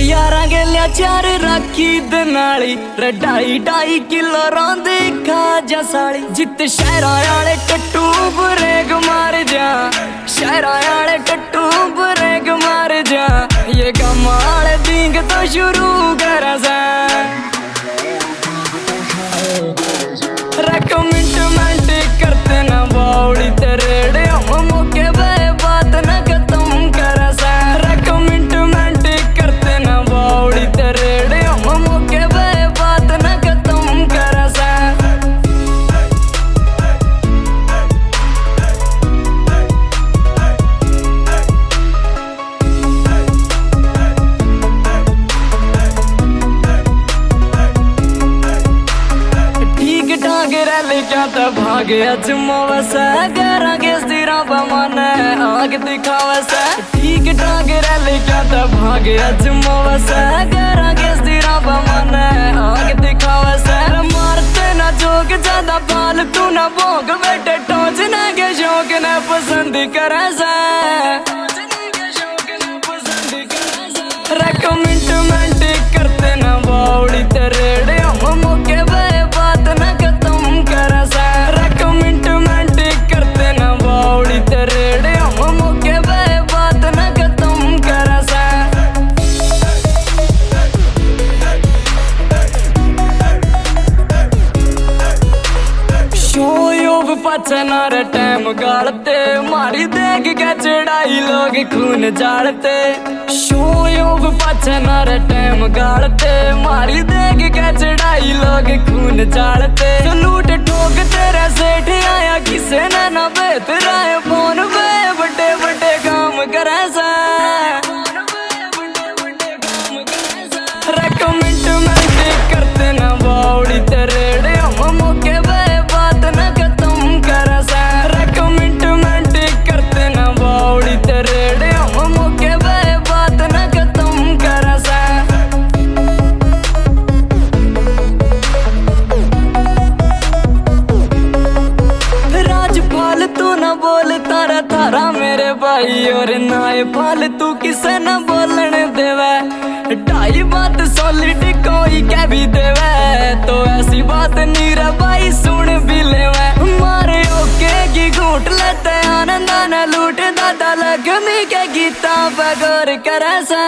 यारा गेलिया चार राखी दनाली रे 2.5 किलो रौंदी खा जा साली जित शहरा आले टट्टू ब्रेक मार जा शहरा आले टट्टू ब्रेक मार जा ये कमाल दिंग तो शुरू कर सा कमिटमेंट करते ना बाउली तेरे हम मौके पे बात ना खत्म कर सा कमिटमेंट करते ना बाउली तेरे हम मौके पे बात ना खत्म कर सा क्या तो भागे अजमावा सा गरा के सिरा बमन आग दिखावा सा ठीक ठाक रैली क्या तो भागे अजमावा सा गरा के सिरा बमन आग दिखावा सा मारते ना जोक ज्यादा फालतू ना भोग बेटे टोच ना के शौक न पसंद करे सा कमिटमेंट करते ना बाउली तेरे हम मौके पे बात ना खत्म कर सा कमिटमेंट करते ना बाउली तेरे हम मौके पे बात ना खत्म कर सा शोयोग पचना रे टाइम गालते मारी देख के चढ़ाई लोग खून जालते शोयोग पचना रे टाइम गालते मारी देख के चढ़ाई लोग खून जालते लूट ठोक तेरा सेठ आया किसे ना बेहतरा है फोन पे बड़े बड़े काम करे सा कमिटमेंट करते ना बाउली तेरे हम मौके पे बात ना खत्म कर सा कमिटमेंट करते ना बाउली तेरे हम मौके पे बात ना खत्म कर सा राजपाल तू ना बोल तारा थारा मेरे भाई और ना फालतू किसे न बोलने देवे 2.5 बात सॉलिड कोई कह भी देवे तो ऐसी बात नहीं रे भाई सुन भी लेवे मारे ओके की घूट लेते आनंद न लूट दादा लगमी के गीता बगौर करे सा